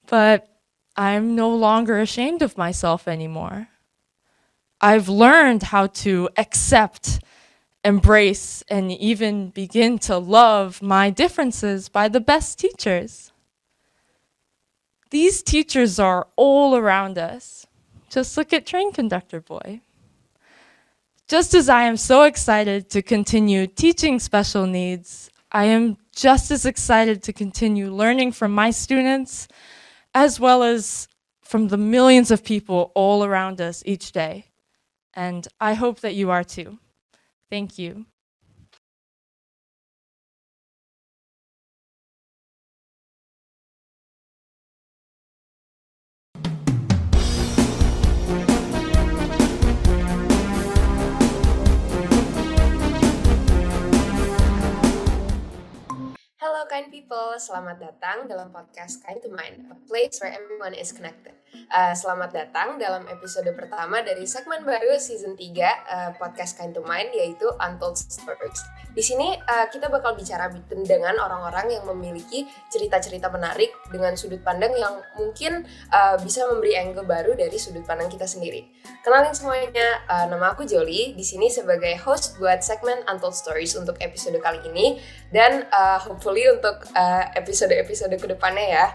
But I'm no longer ashamed of myself anymore. I've learned how to accept, embrace, and even begin to love my differences by the best teachers. These teachers are all around us. Just look at Train Conductor Boy. Just as I am so excited to continue teaching special needs, I am just as excited to continue learning from my students, as well as from the millions of people all around us each day. And I hope that you are too. Thank you. Hello kind people, selamat datang dalam podcast Kind to Mind, a place where everyone is connected. Selamat datang dalam episode pertama dari segmen baru season 3 podcast Kind to Mind, yaitu Untold Stories. Di sini kita bakal bicara dengan orang-orang yang memiliki cerita-cerita menarik dengan sudut pandang yang mungkin bisa memberi angle baru dari sudut pandang kita sendiri. Kenalin semuanya, nama aku Jolie, di sini sebagai host buat segmen Untold Stories untuk episode kali ini, dan hopefully untuk episode-episode kedepannya ya.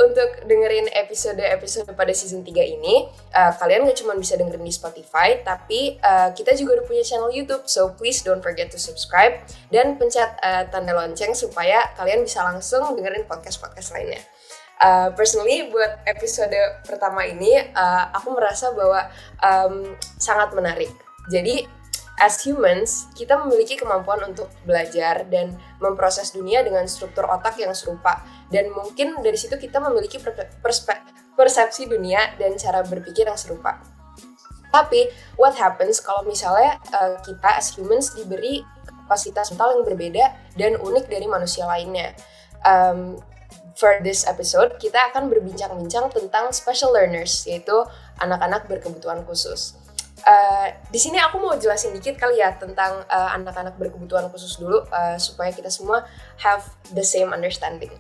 Untuk dengerin episode-episode pada season 3 ini, kalian gak cuma bisa dengerin di Spotify, tapi kita juga udah punya channel YouTube, so please don't forget to subscribe dan pencet tanda lonceng supaya kalian bisa langsung dengerin podcast-podcast lainnya. Personally, buat episode pertama ini, aku merasa bahwa sangat menarik. Jadi, as humans, kita memiliki kemampuan untuk belajar dan memproses dunia dengan struktur otak yang serupa. Dan mungkin dari situ kita memiliki persepsi dunia dan cara berpikir yang serupa. Tapi, what happens kalau misalnya kita as humans diberi kapasitas mental yang berbeda dan unik dari manusia lainnya? For this episode, kita akan berbincang-bincang tentang special learners, yaitu anak-anak berkebutuhan khusus. Di sini aku mau jelasin dikit kali ya tentang anak-anak berkebutuhan khusus dulu, supaya kita semua have the same understanding.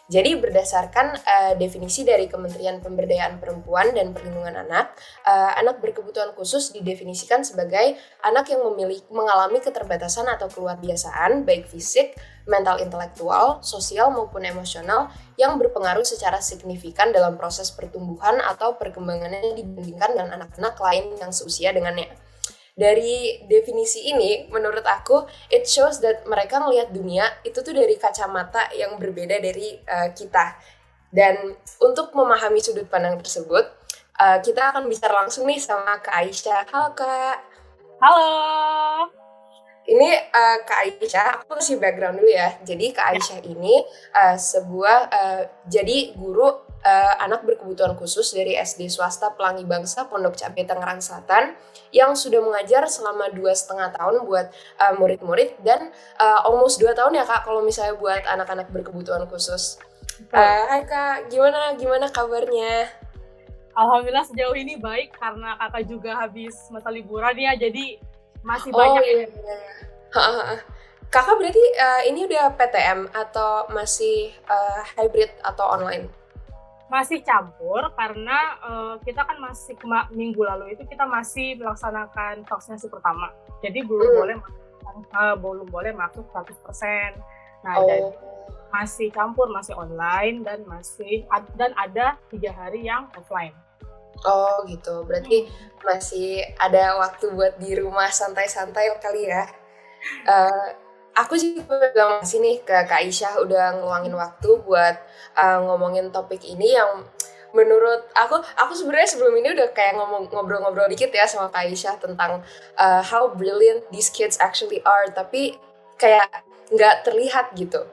Jadi berdasarkan definisi dari Kementerian Pemberdayaan Perempuan dan Perlindungan Anak, anak berkebutuhan khusus didefinisikan sebagai anak yang mengalami keterbatasan atau keluarbiasaan baik fisik, mental, intelektual, sosial maupun emosional yang berpengaruh secara signifikan dalam proses pertumbuhan atau perkembangannya dibandingkan dengan anak-anak lain yang seusia dengannya. Dari definisi ini, menurut aku, it shows that mereka ngelihat dunia itu tuh dari kacamata yang berbeda dari kita. Dan untuk memahami sudut pandang tersebut, kita akan bicara langsung nih sama Kak Aisyah. Halo Kak. Halo. Ini Kak Aisyah, aku kasih background dulu ya. Jadi Kak Aisyah ini jadi guru anak berkebutuhan khusus dari SD swasta Pelangi Bangsa Pondok Cabe Tangerang Selatan yang sudah mengajar selama 2,5 tahun buat murid-murid dan almost 2 tahun ya Kak kalau misalnya buat anak-anak berkebutuhan khusus. Hai Kak, gimana kabarnya? Alhamdulillah sejauh ini baik karena kakak juga habis masa liburan ya, jadi masih banyak. Iya. Kakak berarti ini udah PTM atau masih hybrid atau online? Masih campur karena kita kan masih minggu lalu itu kita masih melaksanakan vaksinasi pertama. Jadi belum boleh masuk 100%. Nah, jadi masih campur, masih online dan ada 3 hari yang offline. Oh gitu, berarti masih ada waktu buat di rumah santai-santai kali ya. Aku juga bilang makasih nih ke Kak Aisyah udah ngeluangin waktu buat ngomongin topik ini yang menurut aku sebenarnya sebelum ini udah kayak ngobrol-ngobrol dikit ya sama Kak Aisyah tentang how brilliant these kids actually are, tapi kayak nggak terlihat gitu.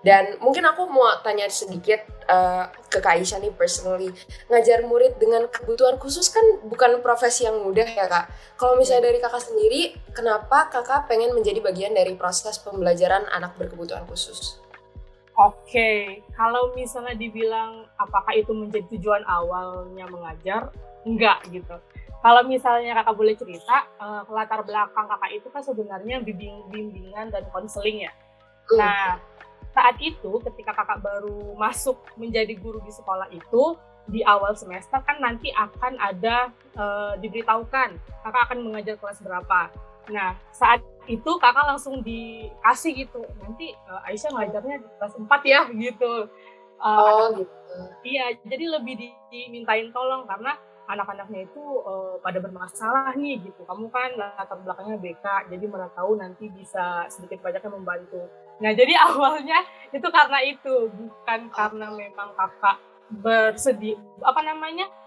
Dan mungkin aku mau tanya sedikit ke Kak Aisyah nih personally. Ngajar murid dengan kebutuhan khusus kan bukan profesi yang mudah ya Kak. Kalau misalnya dari Kakak sendiri, kenapa Kakak pengen menjadi bagian dari proses pembelajaran anak berkebutuhan khusus? Oke, kalau misalnya dibilang apakah itu menjadi tujuan awalnya mengajar, enggak gitu. Kalau misalnya Kakak boleh cerita, latar belakang Kakak itu kan sebenarnya bimbingan dan konseling ya. Nah, saat itu ketika kakak baru masuk menjadi guru di sekolah itu, di awal semester kan nanti akan ada diberitahukan kakak akan mengajar kelas berapa. Nah, saat itu kakak langsung dikasih gitu, nanti Aisyah ngajarnya di kelas 4 ya gitu. Gitu. Iya, jadi lebih dimintain tolong karena anak-anaknya itu pada bermasalah nih gitu. Kamu kan latar belakangnya BK, jadi mana tahu nanti bisa sedikit banyaknya membantu. Nah, jadi awalnya itu karena itu, bukan karena memang kakak bersedia,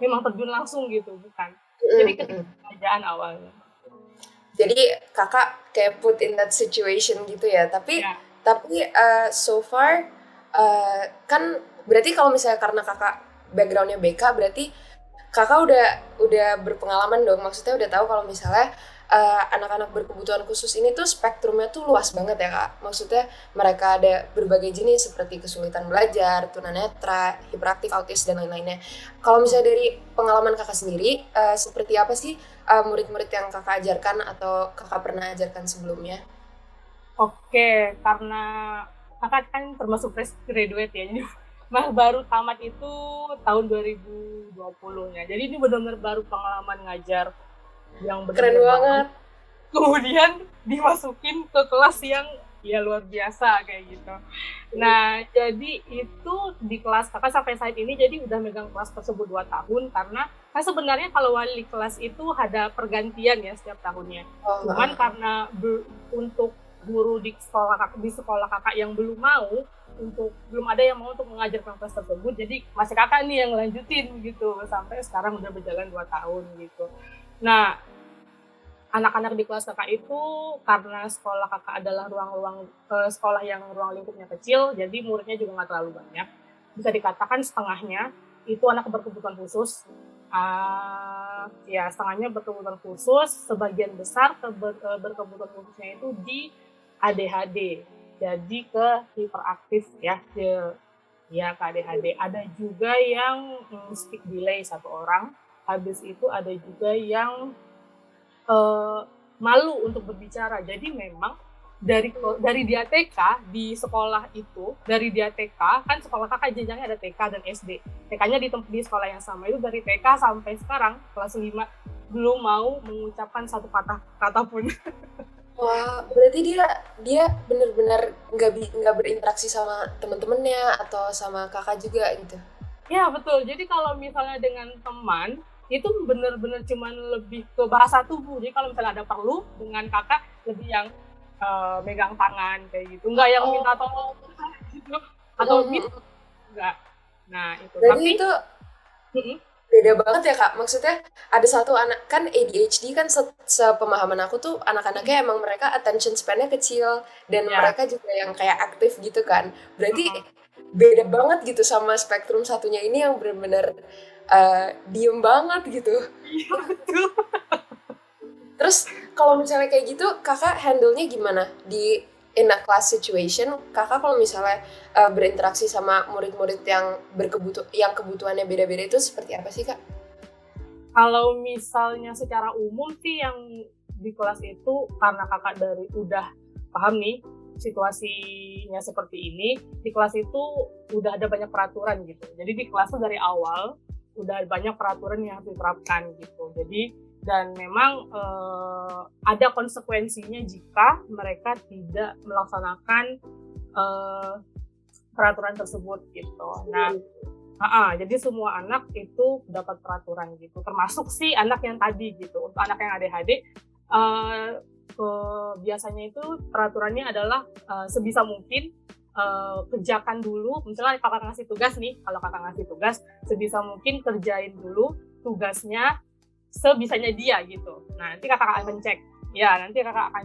memang terjun langsung gitu, bukan. Jadi kerjaan awalnya. Jadi kakak kayak put in that situation gitu ya. Tapi so far kan berarti kalau misalnya karena kakak backgroundnya BK, berarti kakak udah berpengalaman dong. Maksudnya udah tahu kalau misalnya anak-anak berkebutuhan khusus ini tuh spektrumnya tuh luas banget ya kak. Maksudnya mereka ada berbagai jenis seperti kesulitan belajar, tunanetra, hiperaktif, autis dan lain-lainnya. Kalau misalnya dari pengalaman kakak sendiri, seperti apa sih murid-murid yang kakak ajarkan atau kakak pernah ajarkan sebelumnya? Oke, karena kakak kan termasuk fresh graduate ya, jadi baru tamat itu tahun 2020-nya. Jadi ini benar-benar baru pengalaman ngajar yang benar-benar keren banget. Kemudian dimasukin ke kelas yang ya luar biasa kayak gitu. Nah, jadi itu di kelas kakak sampai saat ini jadi udah megang kelas tersebut 2 tahun karena kan sebenarnya kalau wali kelas itu ada pergantian ya setiap tahunnya. Cuman karena untuk guru di sekolah kakak yang belum ada yang mau untuk mengajar kelas tersebut, jadi masih kakak nih yang lanjutin gitu sampai sekarang udah berjalan 2 tahun gitu. Nah, anak-anak di kelas kakak itu karena sekolah kakak adalah sekolah yang ruang lingkupnya kecil, jadi muridnya juga nggak terlalu banyak. Bisa dikatakan setengahnya itu anak berkebutuhan khusus. Setengahnya berkebutuhan khusus, sebagian besar berkebutuhan khususnya itu di ADHD. Jadi ke hiperaktif ya, ke ADHD. Ada juga yang speak delay 1 orang. Habis itu ada juga yang malu untuk berbicara. Jadi memang dari dia TK di sekolah itu, dari dia TK kan sekolah kakak jenjangnya ada TK dan SD. TK-nya di sekolah yang sama itu dari TK sampai sekarang kelas 5 belum mau mengucapkan 1 kata pun. Wah, berarti dia benar-benar nggak berinteraksi sama teman-temannya atau sama kakak juga gitu. Ya betul. Jadi kalau misalnya dengan teman itu benar-benar cuman lebih ke bahasa tubuh. Jadi kalau misalnya ada perlu dengan kakak lebih yang megang tangan kayak gitu. Enggak yang minta tolong gitu atau enggak. Nah, itu. Berarti tapi itu beda banget ya kak. Maksudnya ada satu anak kan ADHD kan sepemahaman aku tuh anak-anaknya emang mereka attention span-nya kecil dan mereka juga yang kayak aktif gitu kan. Berarti beda banget gitu sama spektrum satunya ini yang benar-benar diem banget gitu. Iya betul. Terus kalau misalnya kayak gitu kakak handle-nya gimana in a class situation? Kakak kalau misalnya berinteraksi sama murid-murid yang kebutuhannya beda-beda itu seperti apa sih kak? Kalau misalnya secara umum sih yang di kelas itu karena kakak dari udah paham nih situasinya seperti ini, di kelas itu udah ada banyak peraturan gitu. Jadi di kelas tuh dari awal udah banyak peraturan yang harus diterapkan gitu. Jadi dan memang ada konsekuensinya jika mereka tidak melaksanakan peraturan tersebut gitu. Nah, jadi semua anak itu dapat peraturan gitu, termasuk si anak yang tadi gitu. Untuk anak yang ADHD biasanya itu peraturannya adalah sebisa mungkin kerjakan dulu, misalnya kakak ngasih tugas nih, kalau kakak ngasih tugas sebisa mungkin kerjain dulu tugasnya sebisanya dia gitu. Nah, nanti kakak akan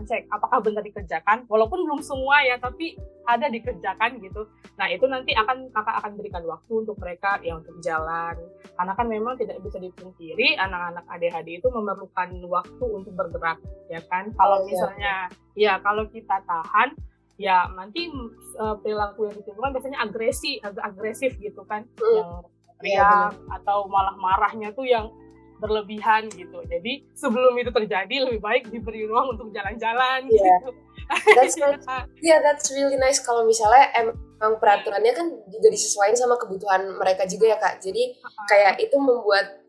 cek apakah benar dikerjakan, walaupun belum semua ya, tapi ada dikerjakan gitu. Nah, itu nanti kakak akan berikan waktu untuk mereka ya untuk jalan, karena kan memang tidak bisa dipungkiri anak-anak ADHD itu memerlukan waktu untuk bergerak ya kan. Kalau misalnya kalau kita tahan ya nanti perilaku yang ditimbulkan biasanya agresif gitu kan, yang teriak atau malah marahnya tuh yang berlebihan gitu. Jadi sebelum itu terjadi lebih baik diberi ruang untuk jalan-jalan gitu. That's nice. Yeah, that's really nice kalau misalnya emang peraturannya kan juga disesuaikan sama kebutuhan mereka juga ya Kak. Jadi kayak itu membuat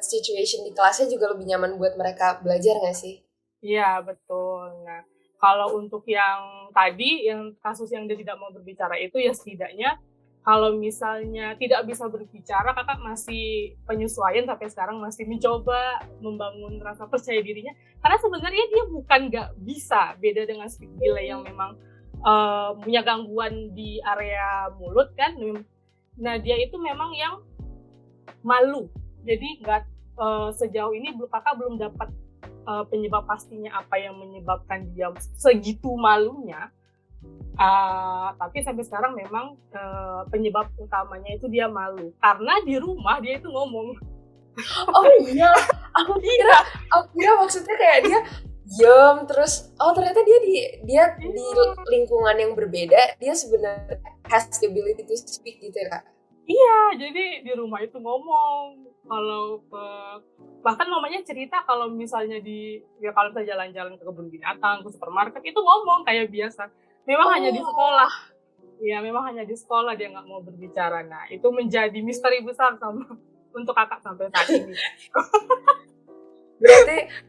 situation di kelasnya juga lebih nyaman buat mereka belajar nggak sih? Iya, betul. Nah, kalau untuk yang tadi, yang kasus yang dia tidak mau berbicara itu, ya setidaknya kalau misalnya tidak bisa berbicara, kakak masih penyesuaian sampai sekarang, masih mencoba membangun rasa percaya dirinya. Karena sebenarnya dia bukan nggak bisa, beda dengan speak delay yang memang punya gangguan di area mulut kan. Nah, dia itu memang yang malu. Jadi nggak sejauh ini kakak belum dapat penyebab pastinya apa yang menyebabkan dia segitu malunya. Tapi sampai sekarang memang penyebab utamanya itu dia malu karena di rumah dia itu ngomong. Oh iya, aku kira maksudnya kayak dia diam terus ternyata dia di lingkungan yang berbeda dia sebenarnya has the ability to speak gitu ya Kak. Iya, jadi di rumah itu ngomong. Kalau bahkan mamanya cerita kalau misalnya kalau misalnya jalan-jalan ke kebun binatang, ke supermarket itu ngomong kayak biasa. Memang hanya di sekolah. Iya, memang hanya di sekolah dia nggak mau berbicara. Nah, itu menjadi misteri besar untuk kakak sampai saat ini.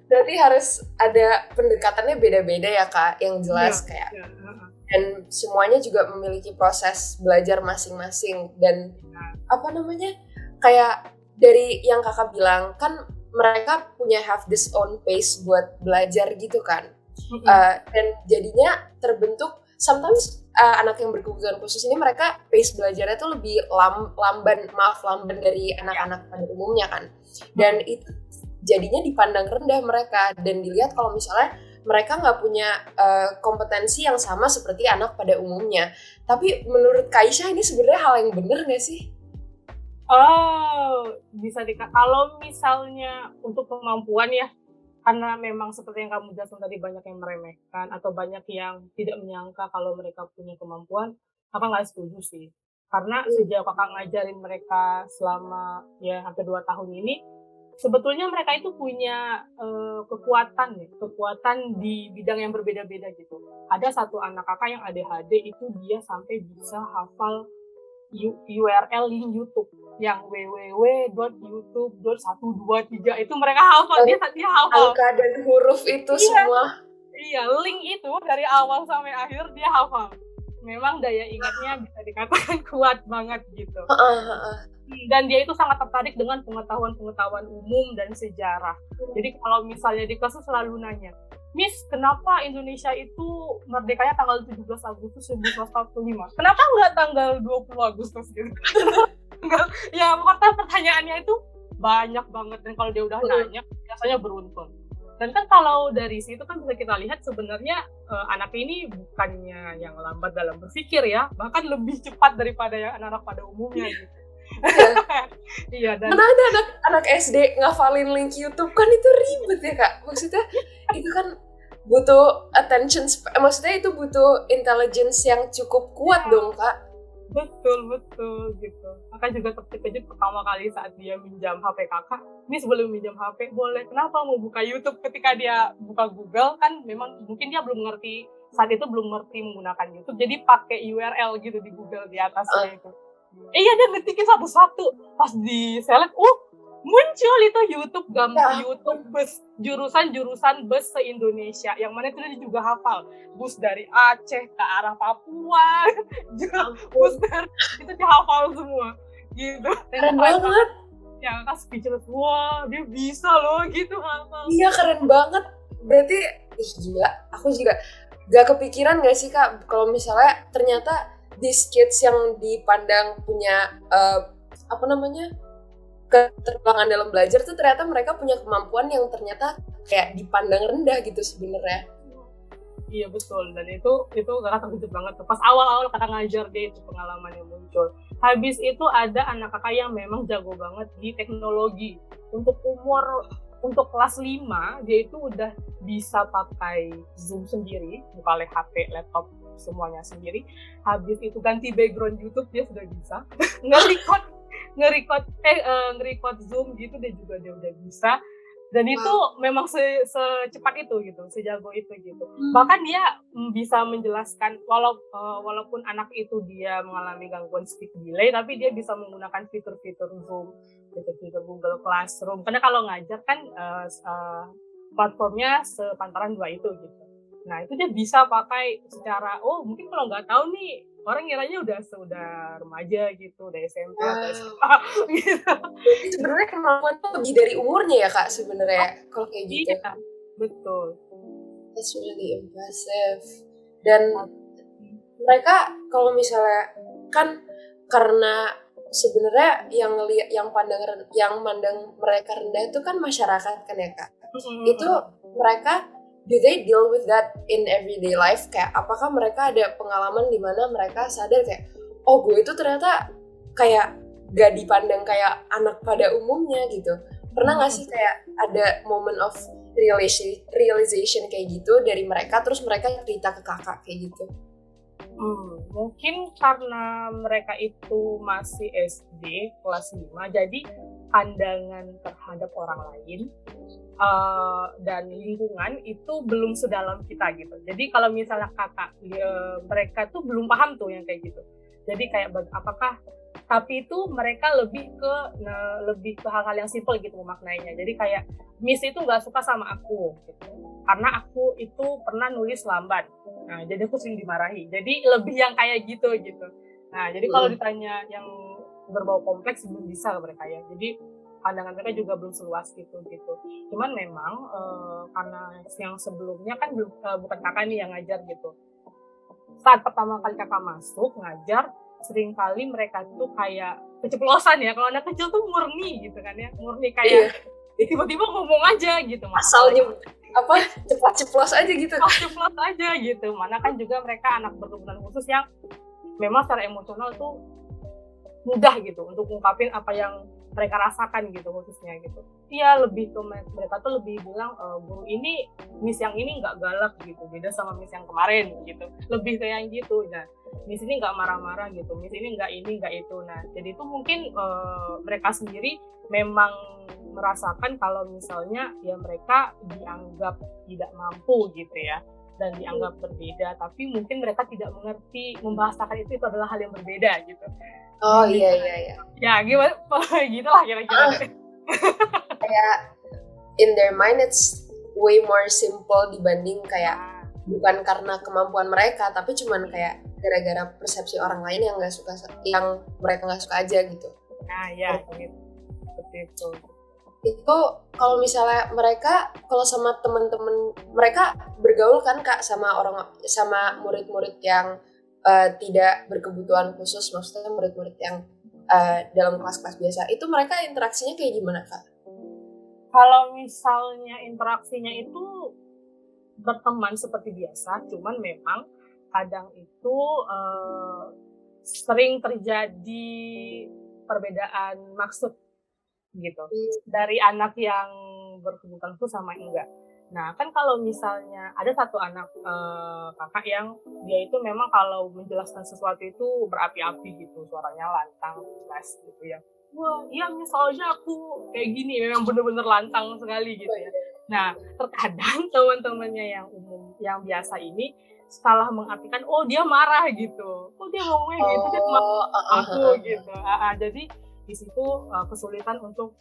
berarti harus ada pendekatannya beda-beda ya Kak, yang jelas kayak. Dan semuanya juga memiliki proses belajar masing-masing dan kayak dari yang kakak bilang kan mereka punya have this own pace buat belajar gitu kan. Dan jadinya terbentuk sometimes anak yang berkebutuhan khusus ini mereka pace belajarnya tuh lebih lamban dari anak-anak pada umumnya kan. Dan itu jadinya dipandang rendah mereka dan dilihat kalau misalnya mereka nggak punya kompetensi yang sama seperti anak pada umumnya. Tapi menurut Kaisha ini sebenarnya hal yang benar nggak sih? Bisa kalau misalnya untuk kemampuan ya, karena memang seperti yang kamu jelaskan tadi banyak yang meremehkan atau banyak yang tidak menyangka kalau mereka punya kemampuan, kakak nggak setuju sih. Karena sejak kakak ngajarin mereka selama ya hampir 2 tahun ini, sebetulnya mereka itu punya kekuatan di bidang yang berbeda-beda gitu. Ada satu anak kakak yang ADHD itu dia sampai bisa hafal URL link YouTube yang www.youtube.123 itu mereka hafal, dia hafal angka dan huruf itu semua. Iya, link itu dari awal sampai akhir dia hafal. Memang daya ingatnya bisa dikatakan kuat banget gitu. Dan dia itu sangat tertarik dengan pengetahuan umum dan sejarah. Jadi kalau misalnya di kelas selalu nanya, Miss, kenapa Indonesia itu merdekanya tanggal 17 Agustus 1945? Kenapa nggak tanggal 20 Agustus gitu? Ya, pokoknya pertanyaannya itu banyak banget. Dan kalau dia udah nanya, biasanya beruntun. Dan kan kalau dari situ kan bisa kita lihat sebenarnya anak ini bukannya yang lambat dalam berpikir ya, bahkan lebih cepat daripada yang anak-anak pada umumnya gitu. Iya, dan mana ada anak SD ngafalin link YouTube kan itu ribet ya Kak. Maksudnya itu kan butuh attention, maksudnya itu butuh intelligence yang cukup kuat dong Kak. Betul gitu. Kakak juga terkejut pertama kali saat dia minjam HP kakak. Ini sebelum minjam HP boleh, kenapa mau buka YouTube? Ketika dia buka Google kan memang mungkin dia belum ngerti, saat itu belum ngerti menggunakan YouTube, jadi pakai URL gitu di Google di atasnya itu. Iya, dia ngetikin satu-satu. Pas di select, muncul itu YouTube YouTube bus, jurusan bus se-Indonesia. Yang mana itu dia juga hafal. Bus dari Aceh ke arah Papua. Bus dari, itu dia hafal semua. Gitu. Keren banget. Yang kan speechless, wah dia bisa loh gitu hafal. Iya, keren banget. Berarti, gila. Aku juga gak kepikiran gak sih Kak, kalau misalnya ternyata these kids yang dipandang punya keterbelakangan dalam belajar tuh ternyata mereka punya kemampuan yang ternyata kayak dipandang rendah gitu sebenarnya. Iya betul, dan itu kakak terkejut banget tuh. Pas awal-awal kakak ngajar dia itu pengalaman yang muncul. Habis itu ada anak kakak yang memang jago banget di teknologi. Untuk kelas 5 dia itu udah bisa pakai Zoom sendiri, buka HP, laptop semuanya sendiri. Habis itu ganti background YouTube dia sudah bisa. nge-record Zoom gitu dia udah bisa. Dan itu memang secepat itu gitu, sejago itu gitu. Bahkan dia bisa menjelaskan walaupun anak itu dia mengalami gangguan speech delay, tapi dia bisa menggunakan fitur-fitur Zoom, fitur-fitur Google Classroom. Karena kalau ngajar kan platformnya sepantaran dua itu gitu. Nah itu dia bisa pakai secara, mungkin kalau nggak tahu nih orang ngiranya udah remaja gitu, udah SMP atau SMA gitu. Jadi sebenarnya kemampuan tuh lebih dari umurnya ya Kak sebenarnya kalau kayak gitu. Iya, betul. That's really impressive. Dan mereka kalau misalnya kan karena sebenarnya yang mandang mereka rendah itu kan masyarakat kan ya Kak. Itu mereka, do they deal with that in everyday life? Kayak apakah mereka ada pengalaman di mana mereka sadar kayak, oh gue itu ternyata kayak gak dipandang kayak anak pada umumnya gitu. Pernah gak sih kayak ada moment of realization kayak gitu dari mereka, terus mereka cerita ke kakak kayak gitu? Mungkin karena mereka itu masih SD kelas 5, jadi pandangan terhadap orang lain dan lingkungan itu belum sedalam kita gitu. Jadi kalau misalnya kakak mereka tuh belum paham tuh yang kayak gitu. Jadi kayak apakah, tapi itu mereka lebih ke hal-hal yang simple gitu memaknainya. Jadi kayak Miss itu nggak suka sama aku gitu, karena aku itu pernah nulis lambat. Nah jadi aku sering dimarahi. Jadi lebih yang kayak gitu. Nah jadi kalau ditanya yang berbau kompleks belum bisa mereka ya. Jadi pandangan mereka juga belum seluas gitu. Cuman memang karena yang sebelumnya kan bukan kakak nih yang ngajar gitu. Saat pertama kali kakak masuk ngajar, seringkali mereka tuh kayak keceplosan ya. Kalau anak kecil tuh murni gitu kan ya, murni kayak tiba-tiba ngomong aja gitu. Asalnya ceplos aja gitu. Ceplos aja gitu. Mana kan juga mereka anak berkebutuhan khusus yang memang secara emosional tuh mudah gitu untuk ngungkapin apa yang mereka rasakan gitu khususnya gitu. Iya, lebih ke mereka tuh lebih bilang guru ini, Miss yang ini nggak galak gitu, beda sama Miss yang kemarin gitu. Lebih kayak yang gitu. Nah, Miss ini nggak marah-marah gitu, Miss ini nggak itu. Nah, jadi itu mungkin mereka sendiri memang merasakan kalau misalnya ya mereka dianggap tidak mampu gitu ya, dan dianggap berbeda, tapi mungkin mereka tidak mengerti membahasakan itu adalah hal yang berbeda gitu. Oh iya. Ya gimana? Gitu lah kira-kira. Kayak in their mind it's way more simple dibanding kayak bukan karena kemampuan mereka, tapi cuman kayak gara-gara persepsi orang lain yang mereka nggak suka aja gitu. Nah ya gitu. Seperti itu. Itu kalau misalnya mereka kalau sama teman-teman mereka bergaul kan Kak sama murid-murid yang tidak berkebutuhan khusus, maksudnya murid-murid yang dalam kelas-kelas biasa, itu mereka interaksinya kayak gimana Kak? Kalau misalnya interaksinya itu berteman seperti biasa, cuman memang kadang itu sering terjadi perbedaan maksud gitu dari anak yang berkebutuhan khusus sama enggak. Nah kan kalau misalnya ada satu anak kakak yang dia itu memang kalau menjelaskan sesuatu itu berapi-api gitu, suaranya lantang keras gitu ya. Wah iya misalnya aku kayak gini, memang bener-bener lantang sekali gitu ya. Nah terkadang teman-temannya yang umum yang biasa ini salah mengartikan, oh dia marah gitu, oh dia ngomongnya gitu, dia marah aku gitu. Jadi di situ kesulitan untuk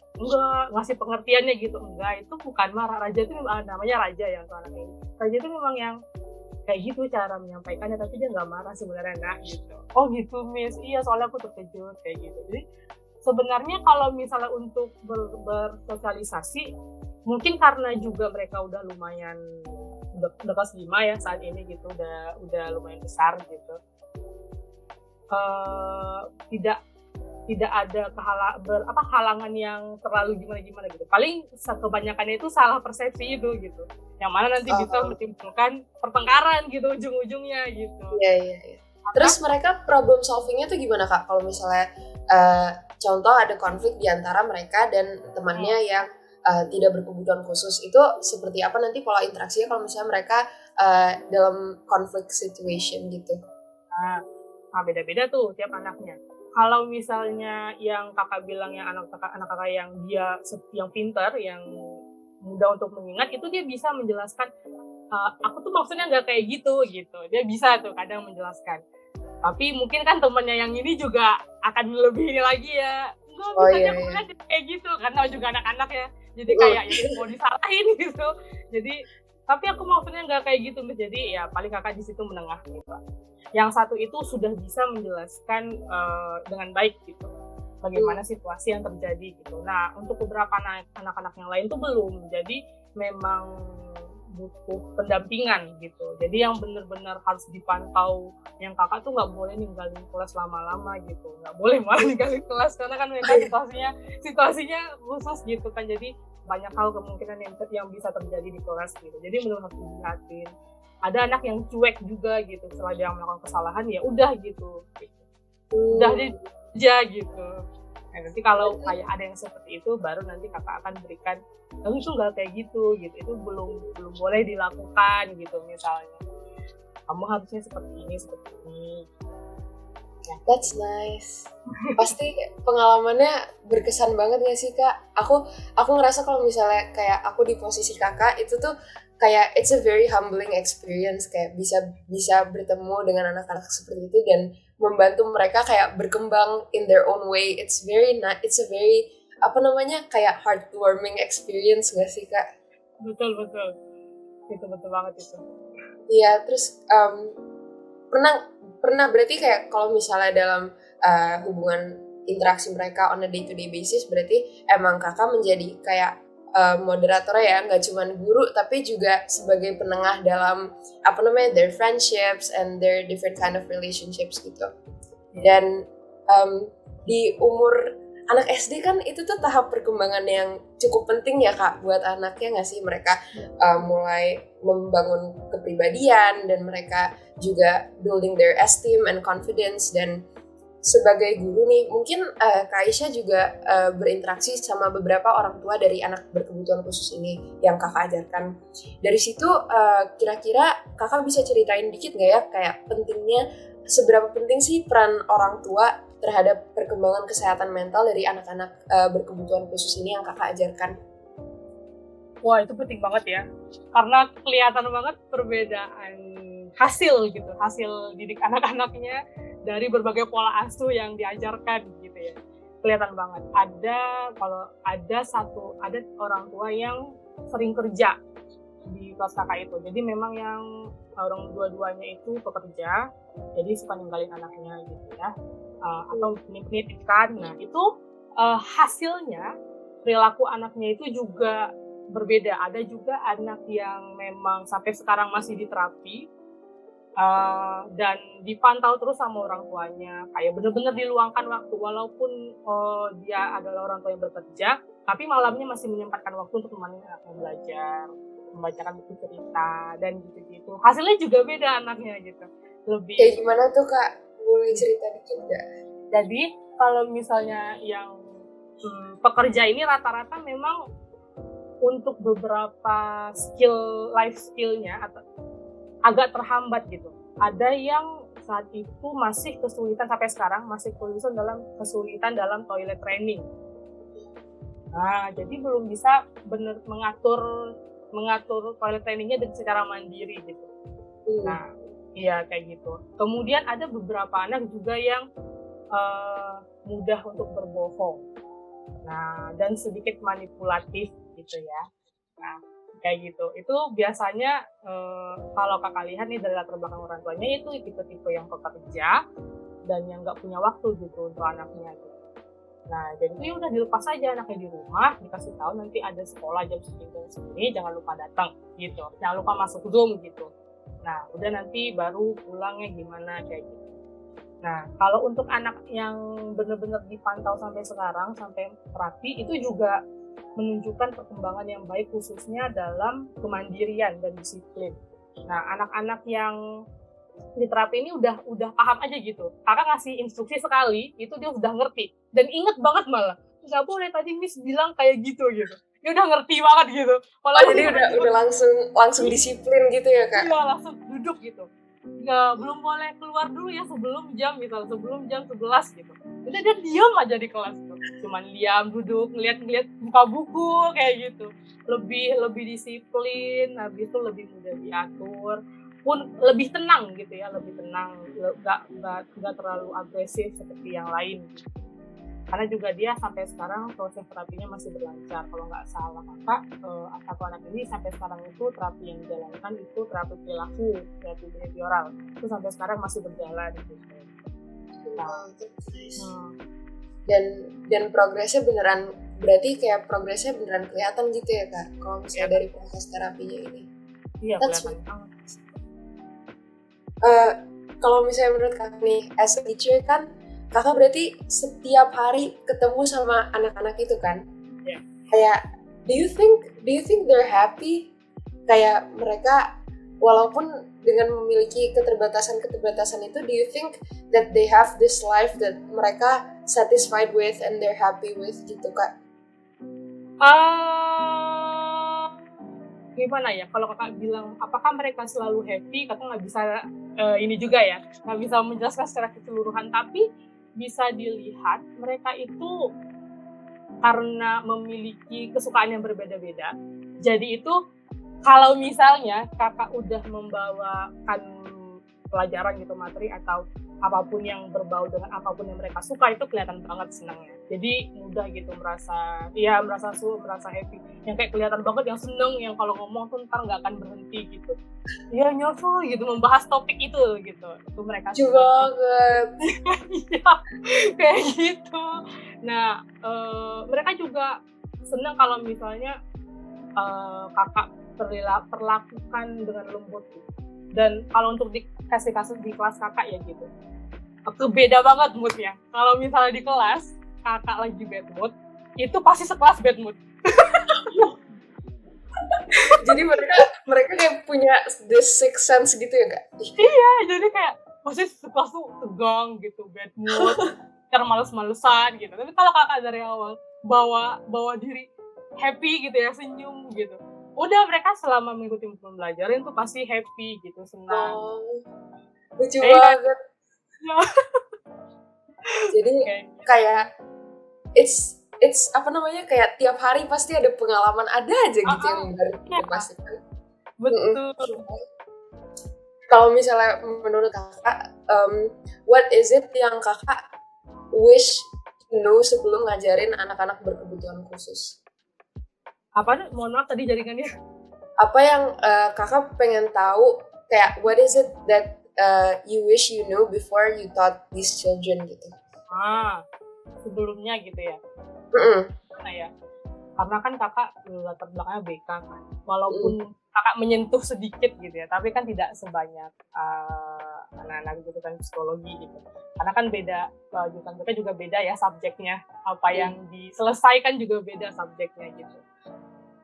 ngasih pengertiannya gitu. Enggak, itu bukan marah. Raja itu namanya Raja ya soalnya ini. Raja itu memang yang kayak gitu cara menyampaikannya, tapi dia nggak marah sebenarnya gitu. Oh gitu Miss, iya soalnya aku terkejut kayak gitu. Jadi sebenarnya kalau misalnya untuk bersosialisasi, mungkin karena juga mereka udah lumayan udah kelas 5 ya saat ini gitu, udah lumayan besar gitu. Tidak ada halangan yang terlalu gimana gitu. Paling kebanyakannya itu salah persepsi itu gitu. Yang mana nanti bisa menimbulkan pertengkaran gitu ujung-ujungnya gitu. Iya. Terus mereka problem solvingnya tuh gimana Kak? Kalau misalnya contoh ada konflik di antara mereka dan temannya yang tidak berkebutuhan khusus, itu seperti apa nanti pola interaksinya kalau misalnya mereka dalam conflict situation gitu? Nah, beda-beda tuh tiap anaknya. Kalau misalnya yang kakak bilang yang anak kakak yang dia yang pintar, yang mudah untuk mengingat, itu dia bisa menjelaskan, aku tuh maksudnya nggak kayak gitu. Dia bisa tuh kadang menjelaskan. Tapi mungkin kan temennya yang ini juga akan lebih ini lagi ya. Enggak, Oh bisa aja iya, aku iya. bilang kayak gitu, karena juga anak-anak ya. Jadi kayak ya mau disalahin gitu. Jadi tapi aku maksudnya nggak kayak gitu, Miss. Jadi ya paling kakak di situ menengah gitu. Yang satu itu sudah bisa menjelaskan dengan baik gitu bagaimana situasi yang terjadi gitu. Nah, untuk beberapa anak-anak yang lain tuh belum. Jadi memang butuh pendampingan gitu. Jadi yang benar-benar harus dipantau. Yang kakak tuh nggak boleh ninggalin kelas lama-lama gitu. Nggak boleh malah ninggalin kelas karena kan mereka situasinya khusus gitu kan. Jadi banyak hal kemungkinan yang bisa terjadi di kelas gitu. Jadi menurut aku dilihatin. Ada anak yang cuek juga gitu. Setelah dia melakukan kesalahan ya udah gitu. Udah aja gitu. Nah, nanti kalau kayak ada yang seperti itu, baru nanti kakak akan berikan, itu nggak kayak gitu, itu belum boleh dilakukan gitu misalnya. Kamu harusnya seperti ini. That's nice. Pasti pengalamannya berkesan banget gak sih Kak? Aku ngerasa kalau misalnya kayak aku di posisi kakak itu tuh kayak it's a very humbling experience, kayak bisa bertemu dengan anak-anak seperti itu dan membantu mereka kayak berkembang in their own way. It's a very kayak heartwarming experience gak sih Kak? Betul. Itu betul banget itu. Iya, terus pernah berarti kayak kalau misalnya dalam hubungan interaksi mereka on a day-to-day basis, berarti emang kakak menjadi kayak moderatornya ya, nggak cuma guru tapi juga sebagai penengah dalam their friendships and their different kind of relationships gitu. Dan di umur anak SD kan itu tuh tahap perkembangan yang cukup penting ya Kak buat anaknya nggak sih? Mereka mulai membangun kepribadian dan mereka juga building their esteem and confidence. Dan sebagai guru nih, mungkin Kak Aisyah juga berinteraksi sama beberapa orang tua dari anak berkebutuhan khusus ini yang kakak ajarkan. Dari situ kira-kira kakak bisa ceritain dikit nggak ya kayak seberapa penting sih peran orang tua terhadap perkembangan kesehatan mental dari anak-anak berkebutuhan khusus ini yang kakak ajarkan? Wah, itu penting banget ya, karena kelihatan banget perbedaan hasil didik anak-anaknya dari berbagai pola asuh yang diajarkan gitu ya. Kelihatan banget. Ada orang tua yang sering kerja di kelas kakak itu. Jadi memang yang orang dua-duanya itu pekerja, jadi suka ninggalin anaknya gitu ya. Atau pendidikan. Nah, itu hasilnya perilaku anaknya itu juga berbeda. Ada juga anak yang memang sampai sekarang masih diterapi dan dipantau terus sama orang tuanya, kayak benar-benar diluangkan waktu walaupun dia adalah orang tua yang bekerja, tapi malamnya masih menyempatkan waktu untuk menemani anaknya belajar, membacakan buku cerita dan gitu-gitu. Hasilnya juga beda anaknya gitu. Lebih kayak gimana tuh Kak? Boleh cerita dikit nggak? Jadi kalau misalnya yang pekerja ini rata-rata memang untuk beberapa life skillnya atau agak terhambat gitu. Ada yang saat itu masih kesulitan sampai sekarang, masih kesulitan dalam toilet training. Nah, jadi belum bisa benar mengatur toilet trainingnya secara mandiri gitu. Nah, iya kayak gitu. Kemudian ada beberapa anak juga yang mudah untuk berbohong. Nah, dan sedikit manipulatif gitu ya. Nah, kayak gitu. Itu biasanya kalau kakak lihat nih dari latar belakang orang tuanya itu tipe-tipe yang pekerja dan yang nggak punya waktu gitu untuk anaknya. Gitu. Nah, jadi itu udah dilepas aja anaknya di rumah, dikasih tahu nanti ada sekolah jam segini, jangan lupa datang gitu. Jangan lupa masuk Zoom gitu. Nah, udah nanti baru pulangnya gimana kayak gitu. Nah, kalau untuk anak yang benar-benar dipantau sampai sekarang, sampai terapi, itu juga menunjukkan perkembangan yang baik khususnya dalam kemandirian dan disiplin. Nah, anak-anak yang di terapi ini udah paham aja gitu. Kakak ngasih instruksi sekali, itu dia udah ngerti. Dan inget banget malah. Nggak boleh tadi Miss bilang kayak gitu. Dia udah ngerti banget gitu. Jadi udah langsung disiplin gitu ya Kak? Iya, langsung duduk gitu. Nggak, belum boleh keluar dulu ya sebelum jam 11 gitu. Udah dia diam aja di kelas tuh. cuman diam duduk ngeliat buka buku kayak gitu, lebih disiplin, habis itu lebih mudah diatur, pun lebih tenang gitu ya, lebih tenang, nggak terlalu agresif seperti yang lain. Karena juga dia sampai sekarang proses terapinya masih berlancar. Kalau nggak salah kakak, satu anak ini sampai sekarang itu terapi yang dijalankan itu terapi perilaku, terapi behavioral, itu sampai sekarang masih berjalan gitu. Nah, dan progresnya beneran, berarti kayak progresnya beneran kelihatan gitu ya kak, kalau misalnya dari proses terapinya ini. Iya, kelihatan banget. Kalau misalnya menurut kakak nih, as a teacher kan, kakak berarti setiap hari ketemu sama anak-anak itu kan? Yeah. Kayak, do you think they're happy? Kayak mereka, walaupun dengan memiliki keterbatasan itu, do you think that they have this life that mereka satisfied with and they're happy with gitu kak? Gimana ya, kalau kakak bilang apakah mereka selalu happy, kakak nggak bisa ini juga ya, nggak bisa menjelaskan secara keseluruhan, tapi bisa dilihat mereka itu karena memiliki kesukaan yang berbeda-beda. Jadi itu kalau misalnya kakak udah membawakan pelajaran gitu, materi atau apapun yang berbau dengan apapun yang mereka suka, itu kelihatan banget senangnya. Jadi mudah gitu merasa happy. Yang kayak kelihatan banget yang seneng, yang kalau ngomong tuh ntar nggak akan berhenti gitu. Ya nyusul gitu membahas topik itu gitu. Itu mereka lucu banget. Iya, kayak gitu. Nah, mereka juga seneng kalau misalnya kakak perlakukan dengan lembut. Dan kalau untuk dikasih kasus di kelas kakak ya gitu, itu beda banget moodnya. Kalau misalnya di kelas kakak lagi bad mood, itu pasti sekelas bad mood. Jadi mereka kayak punya this sixth sense gitu ya kak? Iya, jadi kayak pasti sekelas tuh tegang gitu, bad mood, karena males-malesan gitu. Tapi kalau kakak dari awal bawa diri happy gitu ya, senyum gitu, udah mereka selama mengikuti pembelajaran tuh pasti happy gitu, senang. Lucu banget. Ya. Jadi kayak it's apa namanya, kayak tiap hari pasti ada pengalaman, ada aja gitu yang baru dipastikan. Betul. Kalau misalnya menurut kakak, what is it yang kakak wish to know sebelum ngajarin anak-anak berkebutuhan khusus? Apa? Mohon maaf tadi jaringannya. Apa yang kakak pengen tahu, kayak what is it that you wish you know before you taught these children gitu? Sebelumnya gitu ya. Nah ya, karena kan kakak latar belakangnya BK kan, walaupun kakak menyentuh sedikit gitu ya, tapi kan tidak sebanyak anak-anak jurusan psikologi gitu, karena kan beda, jurusan BK juga beda ya subjeknya, apa yang diselesaikan juga beda subjeknya gitu.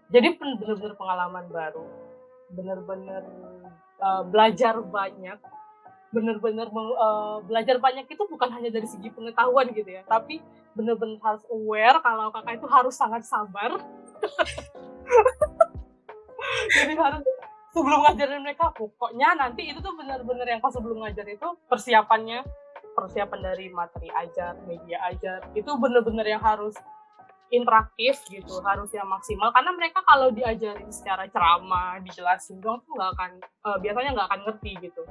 Jadi benar-benar pengalaman baru, benar-benar belajar banyak, belajar banyak itu bukan hanya dari segi pengetahuan gitu ya, tapi benar-benar harus aware kalau kakak itu harus sangat sabar. Jadi harus sebelum ngajarin mereka, pokoknya nanti itu tuh benar-benar yang pas sebelum ngajar itu persiapan dari materi ajar, media ajar, itu benar-benar yang harus interaktif gitu, harus yang maksimal, karena mereka kalau diajarin secara ceramah, dijelasin doang tuh biasanya nggak akan ngerti gitu.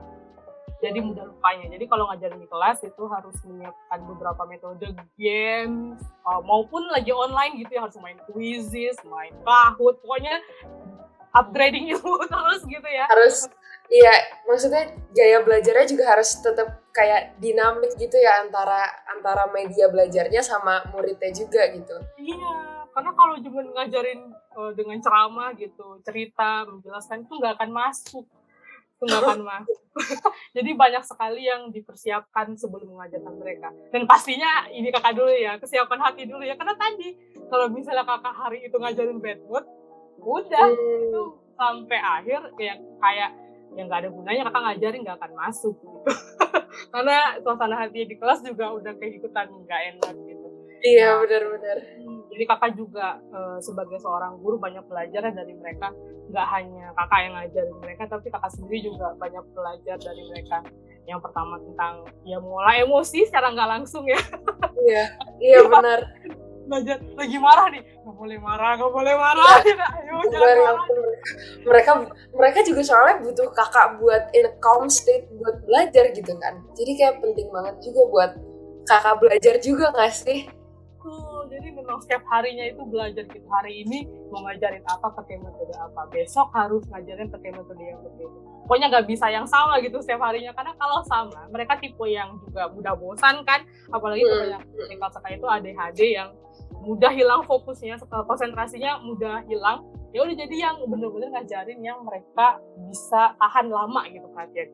Jadi mudah lupanya. Jadi kalau ngajarin di kelas itu harus menyiapkan beberapa metode games, maupun lagi online gitu ya, harus main quizzes, main Kahoot, pokoknya upgrading ilmu terus gitu ya. Harus, iya, maksudnya gaya belajarnya juga harus tetap kayak dinamik gitu ya, antara media belajarnya sama muridnya juga gitu. Iya, karena kalau cuma ngajarin dengan ceramah gitu, cerita, menjelaskan, itu nggak akan masuk. Jadi banyak sekali yang dipersiapkan sebelum mengajarkan mereka. Dan pastinya ini kakak dulu ya, kesiapan hati dulu ya, karena tadi kalau misalnya kakak hari itu ngajarin bad mood, udah itu sampai akhir kayak yang nggak ada gunanya kakak ngajarin, nggak akan masuk gitu. Karena suasana hati di kelas juga udah kayak ikutan nggak enak gitu. Iya, benar-benar. Jadi kakak juga sebagai seorang guru banyak belajar dari mereka. Nggak hanya kakak yang ngajarin mereka, tapi kakak sendiri juga banyak belajar dari mereka. Yang pertama tentang ya mulai emosi secara nggak langsung ya. Iya benar. Belajar lagi marah nih, nggak boleh marah. Ayo jangan marah. Mereka juga soalnya butuh kakak buat in a calm state buat belajar gitu kan. Jadi kayak penting banget juga buat kakak belajar juga nggak sih? Jadi memang setiap harinya itu belajar gitu. Hari ini mau ngajarin apa pakai metode apa, besok harus ngajarin pakai metode yang berbeda. Pokoknya nggak bisa yang sama gitu setiap harinya, karena kalau sama mereka tipe yang juga mudah bosan kan, apalagi kalau yang tipikal sekali itu ADHD yang mudah hilang fokusnya, konsentrasinya mudah hilang. Ya udah, jadi yang bener-bener ngajarin yang mereka bisa tahan lama gitu perhatian.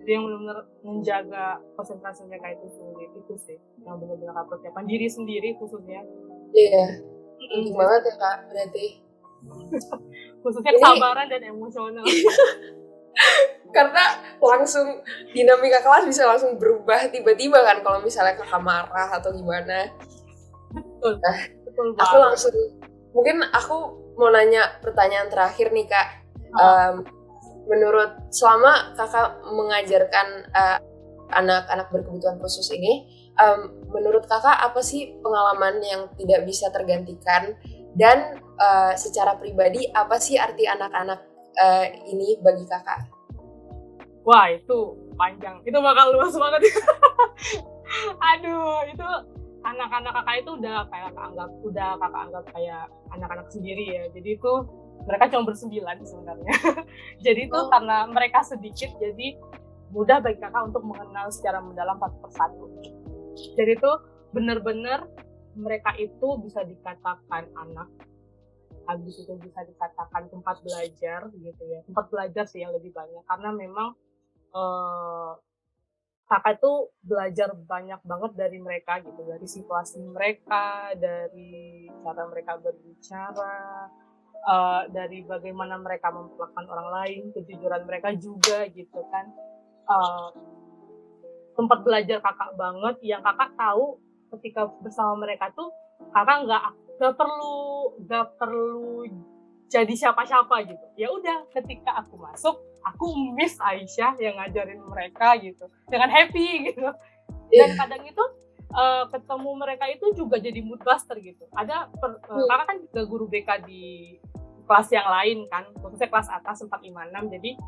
Jadi yang benar-benar menjaga konsentrasi mereka itu sulit, itu sih yang benar-benar persiapan diri sendiri khususnya. Iya, penting banget ya Kak, berarti. Khususnya kesabaran dan emosional. Karena langsung dinamika kelas bisa langsung berubah tiba-tiba kan kalau misalnya kakak marah atau gimana. Betul. Nah, betul aku langsung, mungkin aku mau nanya pertanyaan terakhir nih Kak. Menurut selama kakak mengajarkan anak-anak berkebutuhan khusus ini, menurut kakak apa sih pengalaman yang tidak bisa tergantikan, dan secara pribadi apa sih arti anak-anak ini bagi kakak? Wah, itu panjang, itu bakal luas banget. Aduh, itu anak-anak kakak itu udah kakak anggap kayak anak-anak sendiri ya. Jadi itu mereka cuma bersembilan sebenarnya. Jadi itu karena mereka sedikit, jadi mudah bagi kakak untuk mengenal secara mendalam satu persatu. Jadi itu benar-benar mereka itu bisa dikatakan anak, habis itu bisa dikatakan tempat belajar gitu ya. Tempat belajar sih yang lebih banyak, karena memang kakak itu belajar banyak banget dari mereka gitu, dari situasi mereka, dari cara mereka berbicara, dari bagaimana mereka memperlakukan orang lain, kejujuran mereka juga gitu kan. Tempat belajar kakak banget, yang kakak tahu ketika bersama mereka tuh kakak nggak perlu jadi siapa-siapa gitu. Ya udah, ketika aku masuk, aku Miss Aisyah yang ngajarin mereka gitu, dengan happy gitu. Dan kadang itu ketemu mereka itu juga jadi mood buster gitu. Ada kakak kan juga guru BK di kelas yang lain kan, khususnya kelas atas 456, jadi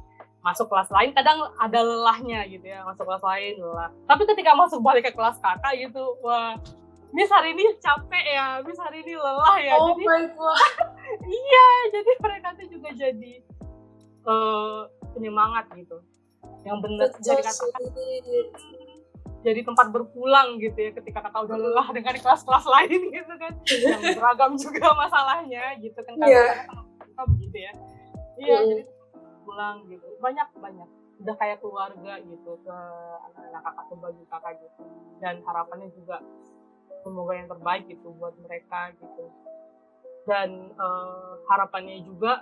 masuk kelas lain kadang ada lelahnya gitu ya, masuk kelas lain lelah. Tapi ketika masuk balik ke kelas kakak gitu, wah, Miss hari ini capek ya, Miss hari ini lelah ya. Oh jadi, my God. Iya, jadi mereka tuh juga jadi penyemangat gitu, yang benar jadi katakan jadi tempat berpulang gitu ya, ketika kakak udah lelah dengan kelas-kelas lain gitu kan, yang beragam juga masalahnya gitu kan, kita begitu ya. Iya, jadi pulang gitu, banyak udah kayak keluarga gitu ke anak-anak kakak, ke bagi kakak gitu. Dan harapannya juga semoga yang terbaik gitu buat mereka gitu. Dan harapannya juga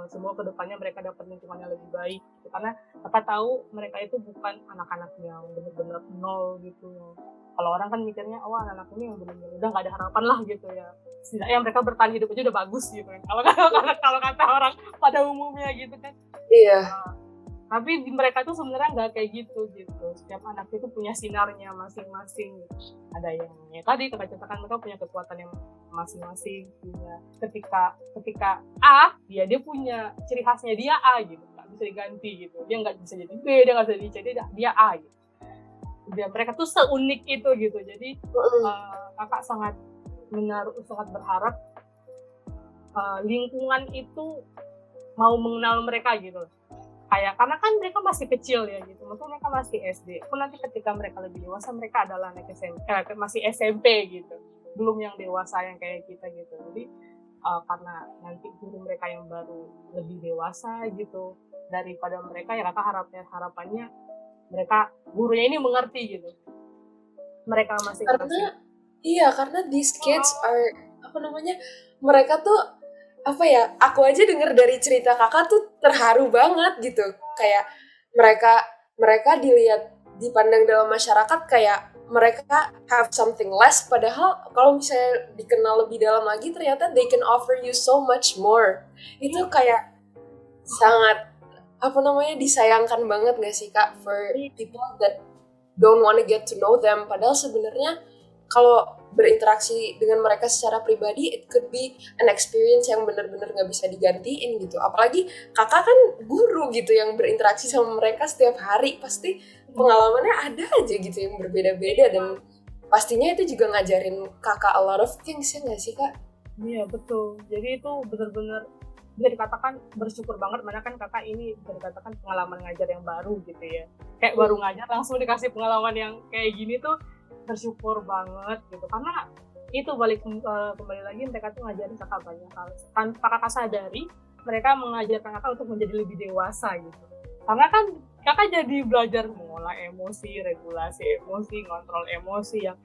semoga kedepannya mereka dapat lingkungan yang lebih baik gitu. Karena kakak tahu mereka itu bukan anak-anak yang benar-benar nol gitu. Kalau orang kan mikirnya, oh anak-anak ini yang benar-benar udah nggak ada harapan lah gitu ya, setidaknya mereka bertahan hidup aja udah bagus gitu kan, kalau kata orang pada umumnya gitu kan. Iya. Tapi di mereka tuh sebenarnya nggak kayak gitu. Setiap anak itu punya sinarnya masing-masing gitu. Ada yang ya tadi kakak ceritakan, mereka punya kekuatan yang masing-masing punya. Ketika A, dia punya ciri khasnya, dia A gitu, nggak bisa diganti gitu. Dia nggak bisa jadi B, dia nggak bisa jadi C, dia A gitu. Mereka tuh seunik itu gitu. Jadi kakak sangat berharap lingkungan itu mau mengenal mereka gitu. Kayak karena kan mereka masih kecil ya gitu, maksudnya mereka masih SD. Pun nanti ketika mereka lebih dewasa, mereka adalah anak masih SMP gitu, belum yang dewasa yang kayak kita gitu. Jadi karena nanti guru mereka yang baru lebih dewasa gitu daripada mereka, ya kakak harapannya mereka gurunya ini mengerti gitu. Mereka masih karena karena these kids are mereka tuh aku aja denger dari cerita kakak tuh terharu banget gitu, kayak mereka dipandang dalam masyarakat kayak mereka have something less, padahal kalau misalnya dikenal lebih dalam lagi ternyata they can offer you so much more. Itu kayak sangat disayangkan banget gak sih Kak for people that don't want to get to know them, padahal sebenarnya kalau berinteraksi dengan mereka secara pribadi, it could be an experience yang benar-benar nggak bisa digantiin gitu. Apalagi kakak kan guru gitu yang berinteraksi sama mereka setiap hari, pasti pengalamannya ada aja gitu yang berbeda-beda, dan pastinya itu juga ngajarin kakak a lot of things, ya nggak sih Kak? Iya betul, jadi itu benar-benar bisa dikatakan bersyukur banget, mana kan kakak ini bisa dikatakan pengalaman ngajar yang baru gitu ya, kayak baru ngajar langsung dikasih pengalaman yang kayak gini tuh bersyukur banget gitu, karena itu kembali lagi mereka tuh ngajarin kakak banyak hal tanpa kakak sadari, mereka mengajarkan kakak untuk menjadi lebih dewasa gitu, karena kan kakak jadi belajar mengolah emosi, regulasi emosi, ngontrol emosi yang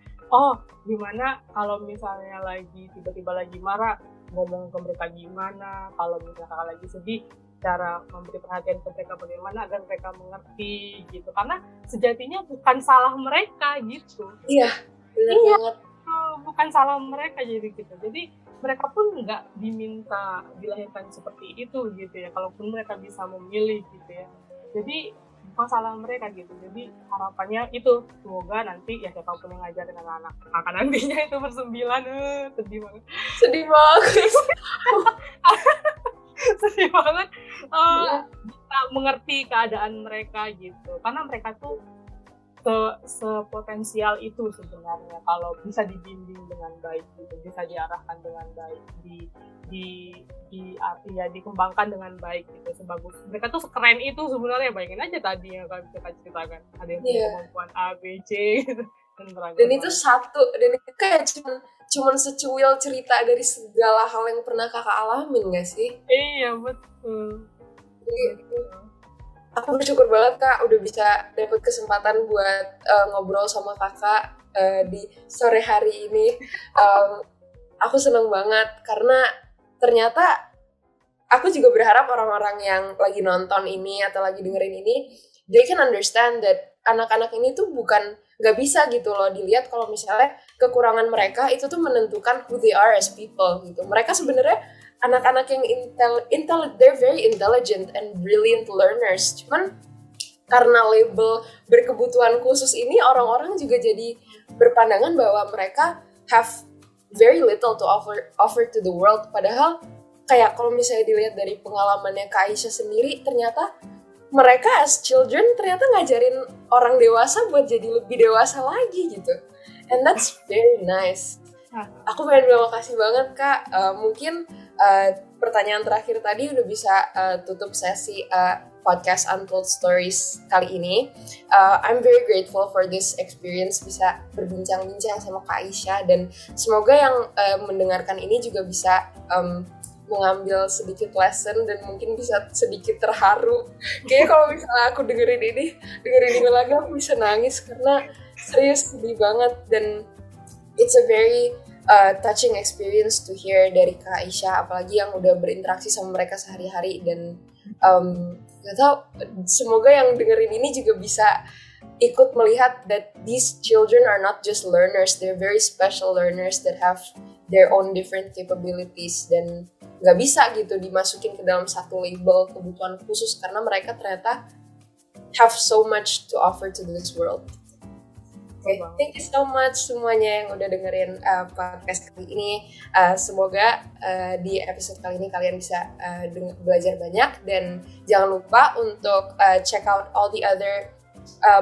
gimana kalau misalnya tiba-tiba lagi marah, ngomong ke mereka gimana, kalau misalnya kakak lagi sedih, cara memberi perhatian ke mereka bagaimana agar mereka mengerti gitu, karena sejatinya bukan salah mereka gitu. Iya, benar banget. Bukan salah mereka jadi gitu. Jadi mereka pun nggak diminta dilahirkan seperti itu gitu ya, kalaupun mereka bisa memilih gitu ya. Jadi bukan salah mereka gitu. Jadi harapannya itu semoga nanti ya siapapun yang ngajarin anak-anak akan nantinya itu bersembilan, sedih banget. Sedih banget bisa mengerti keadaan mereka gitu, karena mereka tuh sepotensial itu sebenarnya kalau bisa dibimbing dengan baik gitu, bisa diarahkan dengan baik, dikembangkan dengan baik gitu, sebagus mereka tuh sekeren itu sebenarnya. Bayangin aja tadi yang kan kita ceritakan, ada yang punya kemampuan A, B, C gitu, dan itu kayak cuman secuil cerita dari segala hal yang pernah kakak alamin gak sih? Iya betul. Aku bersyukur banget Kak udah bisa dapet kesempatan buat ngobrol sama kakak di sore hari ini. Aku seneng banget karena ternyata aku juga berharap orang-orang yang lagi nonton ini atau lagi dengerin ini, they can understand that anak-anak ini tuh bukan gak bisa gitu loh dilihat kalau misalnya kekurangan mereka itu tuh menentukan who they are as people gitu. Mereka sebenarnya anak-anak yang they're very intelligent and brilliant learners. Cuman karena label berkebutuhan khusus ini, orang-orang juga jadi berpandangan bahwa mereka have very little to offer to the world. Padahal kayak kalau misalnya dilihat dari pengalamannya Kak Aisyah sendiri, ternyata mereka as children ternyata ngajarin orang dewasa buat jadi lebih dewasa lagi gitu. And that's very nice. Aku pengen bilang makasih banget Kak. Mungkin pertanyaan terakhir tadi udah bisa tutup sesi podcast Untold Stories kali ini. I'm very grateful for this experience, bisa berbincang-bincang sama Kak Aisyah, dan semoga yang mendengarkan ini juga bisa mengambil sedikit lesson dan mungkin bisa sedikit terharu. Kayaknya kalau misalnya aku dengerin ini lagi aku bisa nangis karena serius sedih banget, dan it's a very touching experience to hear dari Kak Aisyah, apalagi yang udah berinteraksi sama mereka sehari-hari. Dan gak tau, semoga yang dengerin ini juga bisa ikut melihat that these children are not just learners, they're very special learners that have their own different capabilities, dan gak bisa gitu dimasukin ke dalam satu label kebutuhan khusus karena mereka ternyata have so much to offer to this world. Okay, thank you so much semuanya yang udah dengerin podcast kali ini. Semoga di episode kali ini kalian bisa belajar banyak, dan jangan lupa untuk check out all the other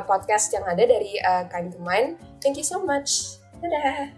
podcast yang ada dari Kind to Mind. Thank you so much. Dadah.